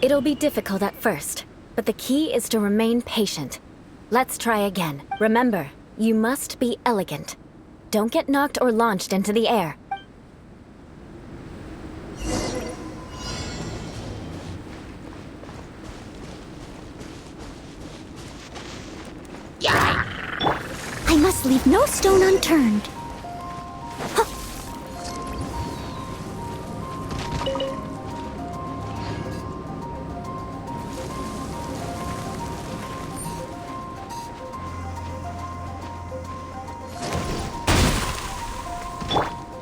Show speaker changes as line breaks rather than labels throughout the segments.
It'll be difficult at first, but the key is to remain patient. Let's try again. Remember, you must be elegant. Don't get knocked or launched into the air.
I must leave no stone unturned.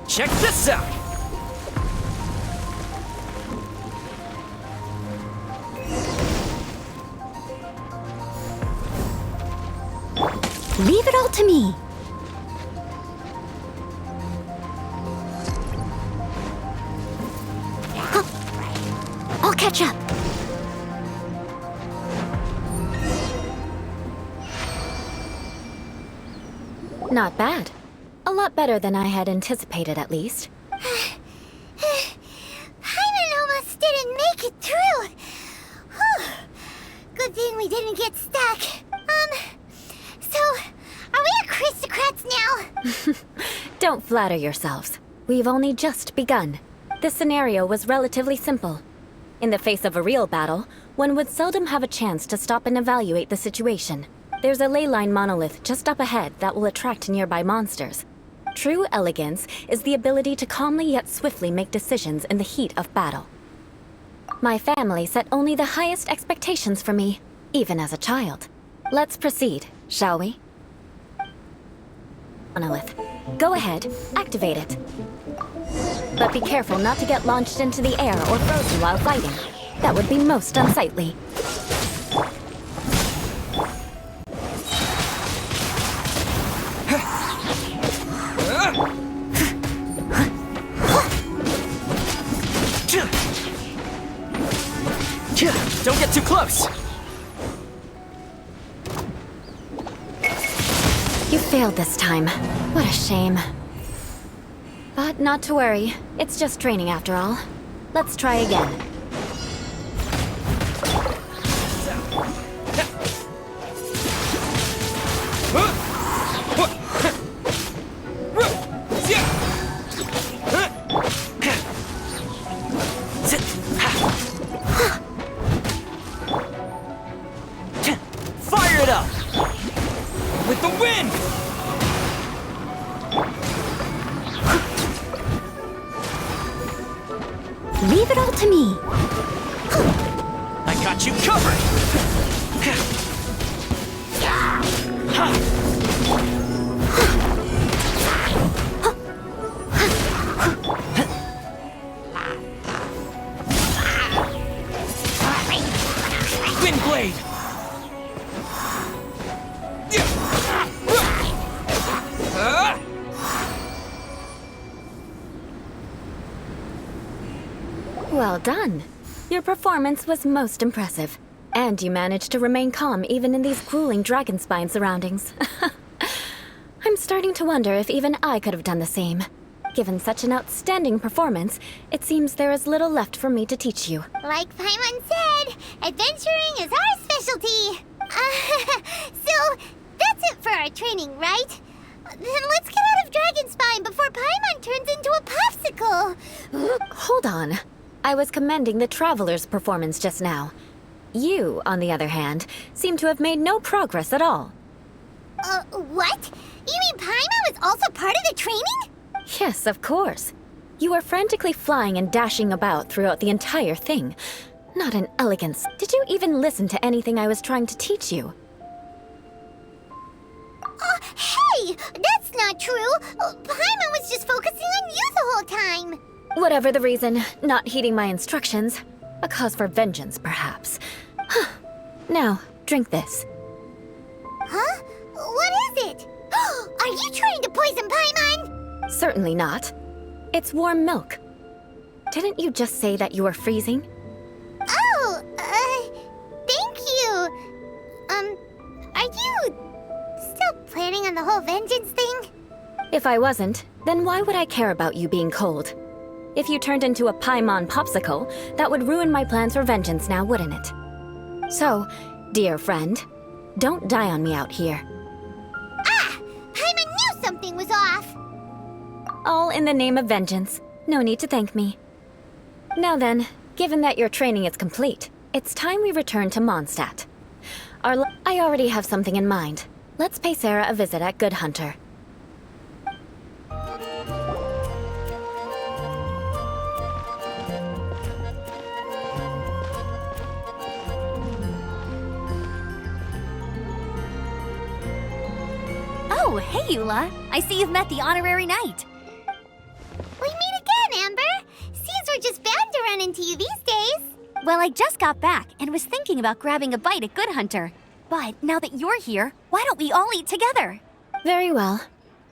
Check this out!
Leave it all to me. I'll catch up.
Not bad. A lot better than I had anticipated, at least.
Paimon almost didn't make it through. Whew. Good thing we didn't get stuck. So, are we aristocrats now?
Don't flatter yourselves. We've only just begun. This scenario was relatively simple. In the face of a real battle, one would seldom have a chance to stop and evaluate the situation. There's a ley line monolith just up ahead that will attract nearby monsters. True elegance is the ability to calmly yet swiftly make decisions in the heat of battle. My family set only the highest expectations for me, even as a child. Let's proceed, shall we? Monolith. Go ahead, activate it. But be careful not to get launched into the air or frozen while fighting. That would be most unsightly.
Don't get too close!
You failed this time. What a shame. But not to worry. It's just training after all. Let's try again.
Fire it up! With the wind!
Leave it all to me.
I got you covered! Wind blade!
Well done. Your performance was most impressive. And you managed to remain calm even in these grueling dragon spine surroundings. I'm starting to wonder if even I could have done the same. Given such an outstanding performance, it seems there is little left for me to teach you.
Like Paimon said, adventuring is our specialty. So, that's it for our training, right? Then let's get out of Dragonspine before Paimon turns into a popsicle.
Hold on. I was commending the Traveler's performance just now. You, on the other hand, seem to have made no progress at all.
What? You mean Paimon was also part of the training?
Yes, of course. You were frantically flying and dashing about throughout the entire thing. Not an elegance. Did you even listen to anything I was trying to teach you?
Hey! That's not true! Paimon was just focusing on you the whole time!
Whatever the reason, not heeding my instructions. A cause for vengeance, perhaps. Now, drink this.
Huh? What is it? Are you trying to poison Paimon?
Certainly not. It's warm milk. Didn't you just say that you were freezing?
Oh, thank you. Are you still planning on the whole vengeance thing?
If I wasn't, then why would I care about you being cold? If you turned into a Paimon popsicle, that would ruin my plans for vengeance now, wouldn't it? So, dear friend, don't die on me out here.
Ah! Paimon knew something was off!
All in the name of vengeance. No need to thank me. Now then, given that your training is complete, it's time we return to Monstad. I already have something in mind. Let's pay Sarah a visit at Good Hunter.
Oh, hey, Eula. I see you've met the honorary knight.
We meet again, Amber! Seems we're just bound to run into you these days.
Well, I just got back and was thinking about grabbing a bite at Good Hunter. But now that you're here, why don't we all eat together?
Very well.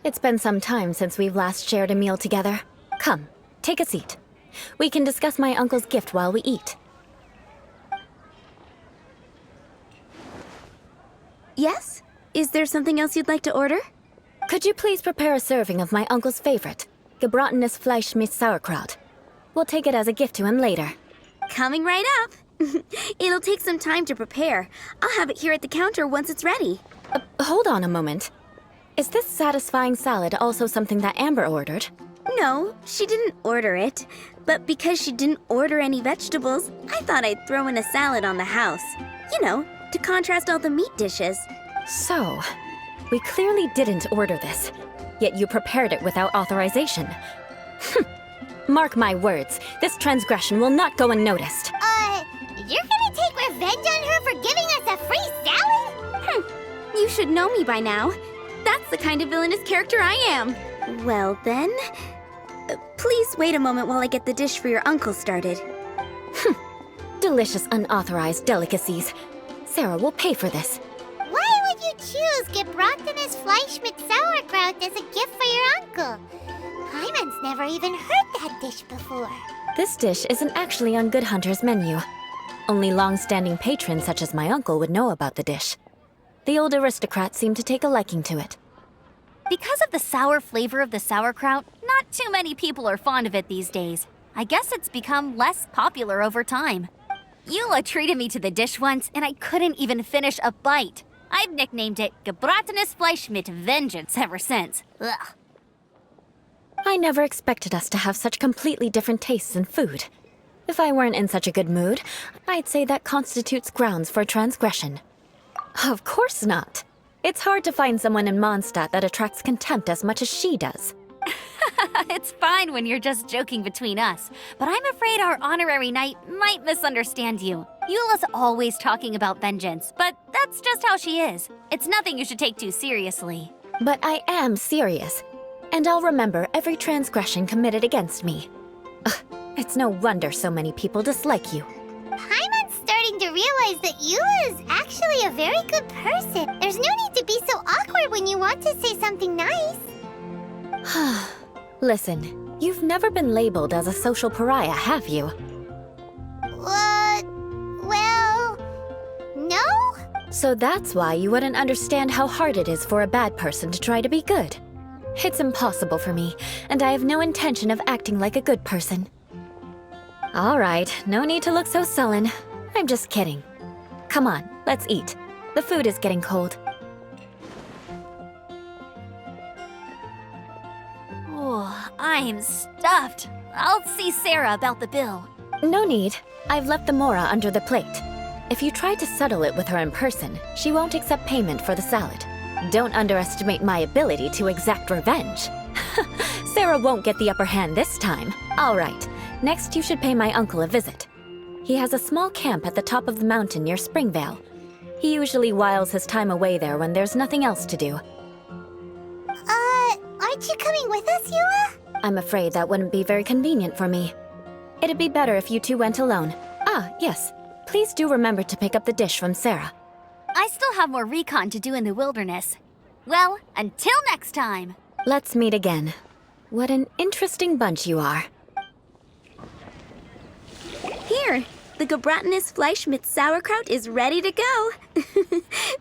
It's been some time since we've last shared a meal together. Come, take a seat. We can discuss my uncle's gift while we eat.
Yes? Is there something else you'd like to order?
Could you please prepare a serving of my uncle's favorite, gebratenes Fleisch mit Sauerkraut? We'll take it as a gift to him later.
Coming right up. It'll take some time to prepare. I'll have it here at the counter once it's ready.
Hold on a moment. Is this satisfying salad also something that Amber ordered?
No, she didn't order it. But because she didn't order any vegetables, I thought I'd throw in a salad on the house. You know, to contrast all the meat dishes.
So, we clearly didn't order this, yet you prepared it without authorization. Mark my words, this transgression will not go unnoticed.
You're gonna take revenge on her for giving us a free salad?
You should know me by now. That's the kind of villainous character I am. Well then, please wait a moment while I get the dish for your uncle started.
Delicious unauthorized delicacies. Sarah will pay for this.
Why would you choose gebratenes Fleisch mit Sauerkraut as a gift for your uncle? Paimon's never even heard that dish before.
This dish isn't actually on Good Hunter's menu. Only long-standing patrons such as my uncle would know about the dish. The old aristocrat seemed to take a liking to it.
Because of the sour flavor of the sauerkraut, not too many people are fond of it these days. I guess it's become less popular over time. Eula treated me to the dish once, and I couldn't even finish a bite. I've nicknamed it gebratenes Fleisch mit Vengeance ever since. Ugh.
I never expected us to have such completely different tastes in food. If I weren't in such a good mood, I'd say that constitutes grounds for transgression. Of course not. It's hard to find someone in Monstad that attracts contempt as much as she does.
It's fine when you're just joking between us, but I'm afraid our honorary knight might misunderstand you. Eula's always talking about vengeance, but that's just how she is. It's nothing you should take too seriously.
But I am serious, and I'll remember every transgression committed against me. It's no wonder so many people dislike you.
Paimon's starting to realize that Eula is actually a very good person. There's no need to be so awkward when you want to say something nice.
Listen, you've never been labeled as a social pariah, have you?
Well, no?
So that's why you wouldn't understand how hard it is for a bad person to try to be good. It's impossible for me, and I have no intention of acting like a good person. All right, no need to look so sullen. I'm just kidding. Come on, let's eat. The food is getting cold.
Oh, I'm stuffed. I'll see Sarah about the bill.
No need. I've left the mora under the plate. If you try to settle it with her in person, she won't accept payment for the salad. Don't underestimate my ability to exact revenge. Sarah won't get the upper hand this time. All right, next you should pay my uncle a visit. He has a small camp at the top of the mountain near Springvale. He usually whiles his time away there when there's nothing else to do.
Aren't you coming with us, Eula?
I'm afraid that wouldn't be very convenient for me. It'd be better if you two went alone. Ah, yes. Please do remember to pick up the dish from Sarah.
I still have more recon to do in the wilderness. Well, until next time.
Let's meet again. What an interesting bunch you are.
Here, the gebratenes Fleisch mit Sauerkraut is ready to go.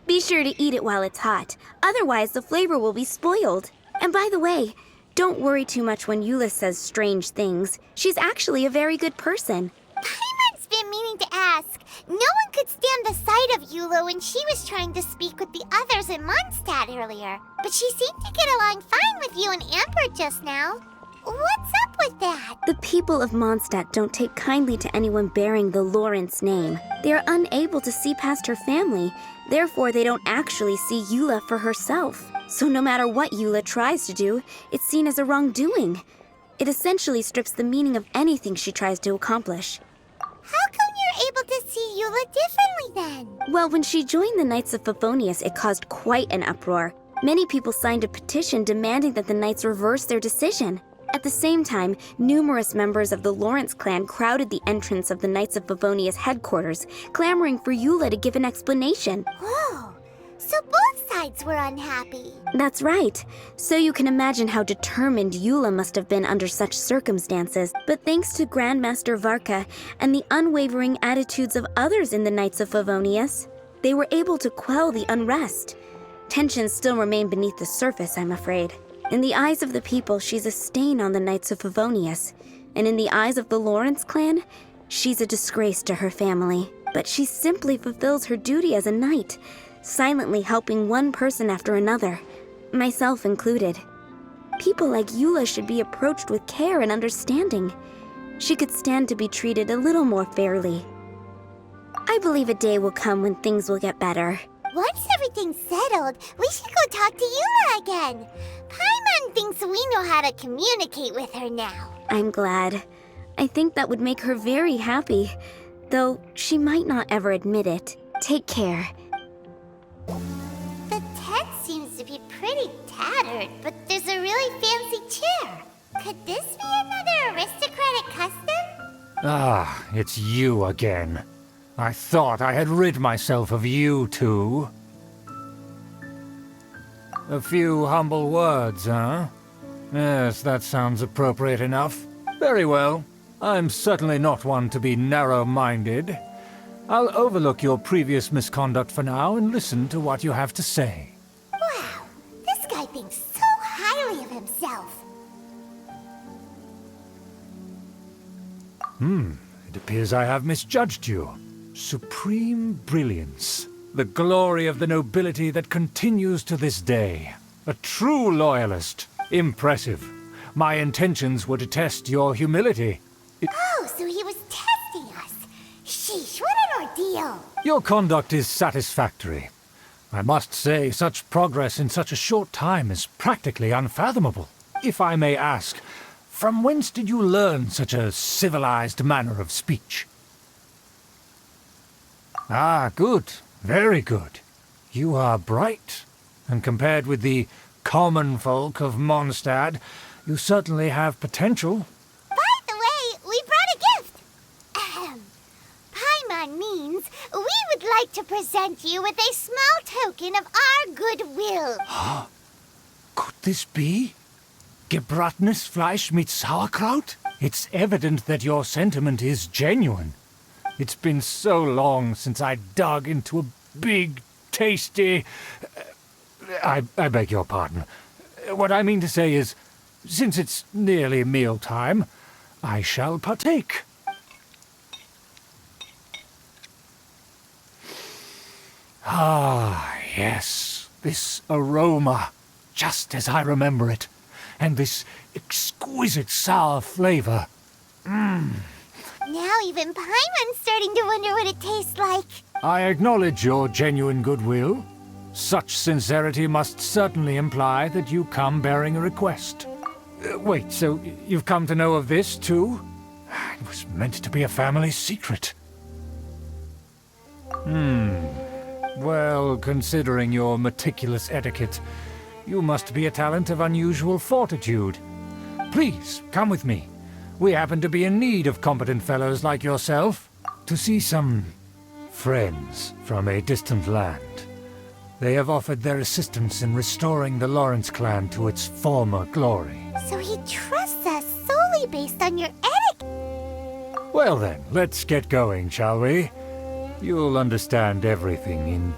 Be sure to eat it while it's hot. Otherwise, the flavor will be spoiled. And by the way,
Don't worry too much when Eula says strange things. She's actually a very good person.
Paimon's been meaning to ask. No one could stand the sight of Eula when she was trying to speak with the others in Monstad earlier. But she seemed to get along fine with you and Amber just now. What's up with that?
The people of Monstad don't take kindly to anyone bearing the Lawrence name. They are unable to see past her family. Therefore, they don't actually see Eula for herself. So no matter what Eula tries to do, it's seen as a wrongdoing. It essentially strips the meaning of anything she tries to accomplish.
How come you're able to see Eula differently then?
Well, when she joined the Knights of Favonius, it caused quite an uproar. Many people signed a petition demanding that the Knights reverse their decision. At the same time, numerous members of the Lawrence clan crowded the entrance of the Knights of Favonius headquarters, clamoring for Eula to give an explanation.
Whoa, so both sides were unhappy.
That's right. So you can imagine how determined Eula must have been under such circumstances. But thanks to Grandmaster Varka and the unwavering attitudes of others in the Knights of Favonius, they were able to quell the unrest. Tensions still remain beneath the surface, I'm afraid. In the eyes of the people, she's a stain on the Knights of Favonius. And in the eyes of the Lawrence clan, she's a disgrace to her family. But she simply fulfills her duty as a knight, silently helping one person after another, myself included. People like Eula should be approached with care and understanding. She could stand to be treated a little more fairly. I believe a day will come when things will get better.
Once everything's settled, we should go talk to Eula again. Paimon thinks we know how to communicate with her now.
I'm glad. I think that would make her very happy, though she might not ever admit it. Take care.
The tent seems to be pretty tattered, but there's a really fancy chair. Could this be another aristocratic custom?
Ah, it's you again. I thought I had rid myself of you two. A few humble words, huh? Yes, that sounds appropriate enough. Very well. I'm certainly not one to be narrow-minded. I'll overlook your previous misconduct for now and listen to what you have to say.
Wow, this guy thinks so highly of himself.
It appears I have misjudged you. Supreme brilliance. The glory of the nobility that continues to this day. A true loyalist. Impressive. My intentions were to test your humility.
Oh, so he was testing us. Sheesh, what an ordeal.
Your conduct is satisfactory. I must say, such progress in such a short time is practically unfathomable. If I may ask, from whence did you learn such a civilized manner of speech? Ah, good. Very good. You are bright, and compared with the common folk of Monstad, you certainly have potential.
By the way, we brought a gift. Paimon means we would like to present you with a small token of our goodwill.
Could this be? Gebratenes Fleisch mit Sauerkraut? It's evident that your sentiment is genuine. It's been so long since I dug into a big, tasty... I beg your pardon. What I mean to say is, since it's nearly mealtime, I shall partake. Ah, yes, this aroma, just as I remember it, and this exquisite sour flavor.
Now even Paimon's starting to wonder what it tastes like.
I acknowledge your genuine goodwill. Such sincerity must certainly imply that you come bearing a request. Wait, so you've come to know of this, too? It was meant to be a family secret. Well, considering your meticulous etiquette, you must be a talent of unusual fortitude. Please, come with me. We happen to be in need of competent fellows like yourself to see some friends from a distant land. They have offered their assistance in restoring the Lawrence clan to its former glory.
So he trusts us solely based on your etiquette.
Well then, let's get going, shall we? You'll understand everything in